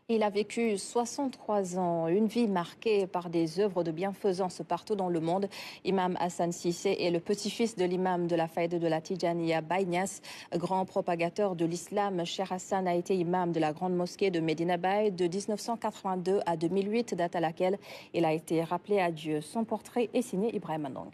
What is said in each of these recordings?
Il a vécu 63 ans, une vie marquée par des œuvres de bienfaisance partout dans le monde. Imam Hassan Cissé est le petit-fils de l'imam de la faïda de la Tidjaniya Baye Niasse, grand propagateur de l'islam. Cheikh Hassan a été imam de la grande mosquée de Medina Baye de 1982 à 2008, date à laquelle il a été rappelé à Dieu. Son portrait est signé Ibrahim Andong.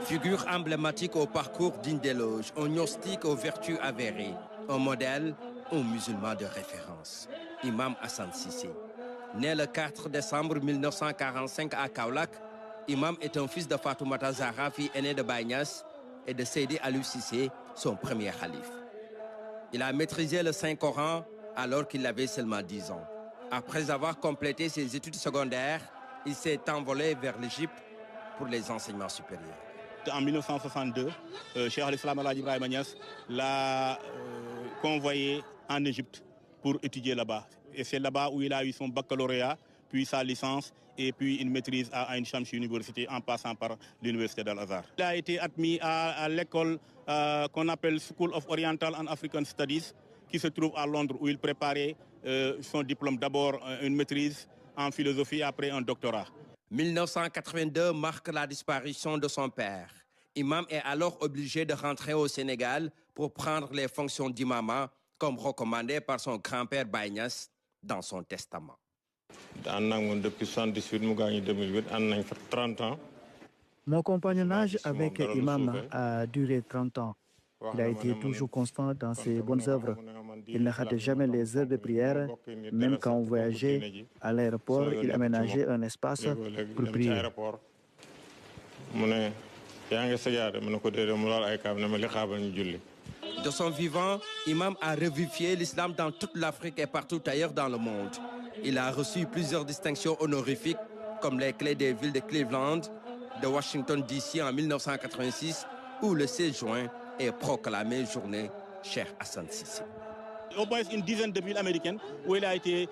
Figure emblématique au parcours digne d'éloge, un gnostique aux vertus avérées, un modèle, un musulman de référence. Imam Hassan Cissé. Né le 4 décembre 1945 à Kaolack, Imam est un fils de Fatoumata Zahra, fille aînée de Baye Niasse, et de Seydi Aliou Cissé, son premier calife. Il a maîtrisé le Saint-Coran alors qu'il avait seulement 10 ans. Après avoir complété ses études secondaires, il s'est envolé vers l'Égypte pour les enseignements supérieurs. En 1962, Cheikh al-Islam Alhaji Ibrahima Niasse l'a convoyé en Égypte pour étudier là-bas. Et c'est là-bas où il a eu son baccalauréat, puis sa licence et puis une maîtrise à Ain Shams University en passant par l'université d'Al-Azhar. Il a été admis à l'école qu'on appelle School of Oriental and African Studies, qui se trouve à Londres, où il préparait son diplôme, d'abord une maîtrise en philosophie, après un doctorat. 1982 marque la disparition de son père. Imam est alors obligé de rentrer au Sénégal pour prendre les fonctions d'imam, comme recommandé par son grand-père Baye Niasse dans son testament. Depuis 1978, 30 ans. Mon compagnonnage avec Imam a duré 30 ans. Il a été toujours constant dans ses bonnes œuvres. Il ne ratait jamais les heures de prière. Même quand on voyageait à l'aéroport, il aménageait un espace pour prier. De son vivant, Imam a revivifié l'islam dans toute l'Afrique et partout ailleurs dans le monde. Il a reçu plusieurs distinctions honorifiques, comme les clés des villes de Cleveland, de Washington DC en 1986, où le 16 juin est proclamé journée Cheikh Hassan Cissé. Au moins une dizaine de villes américaines où il a été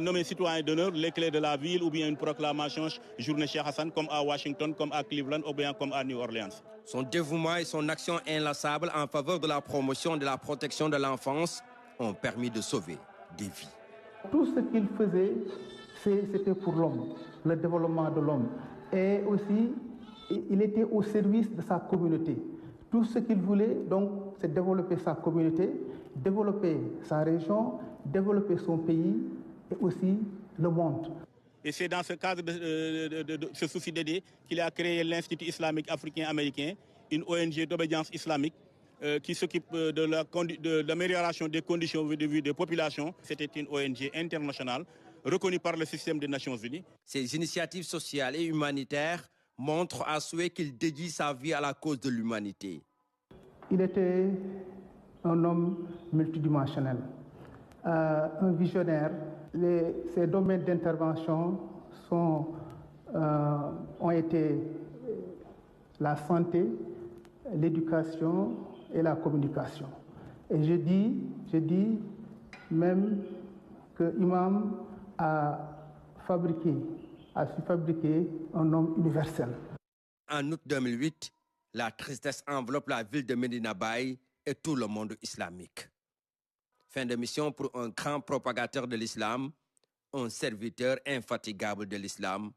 nommé citoyen d'honneur, les clés de la ville, ou bien une proclamation journée Cheikh Hassan, comme à Washington, comme à Cleveland, ou bien comme à New Orleans. Son dévouement et son action inlassable en faveur de la promotion et de la protection de l'enfance ont permis de sauver des vies. Tout ce qu'il faisait, c'était pour l'homme, le développement de l'homme. Et aussi, il était au service de sa communauté. Tout ce qu'il voulait, donc, c'est développer sa communauté, développer sa région, développer son pays et aussi le monde. Et c'est dans ce cadre de ce souci d'aider qu'il a créé l'Institut islamique africain-américain, une ONG d'obédience islamique qui s'occupe de l'amélioration des conditions de vie des populations. C'était une ONG internationale reconnue par le système des Nations Unies. Ces initiatives sociales et humanitaires montrent à souhait qu'il dédie sa vie à la cause de l'humanité. Il était un homme multidimensionnel, un visionnaire. Ses domaines d'intervention ont été la santé, l'éducation et la communication. Et je dis même que Imam a su fabriquer un homme universel. En août 2008, la tristesse enveloppe la ville de Medina Baye et tout le monde islamique. Fin de mission pour un grand propagateur de l'islam, un serviteur infatigable de l'islam,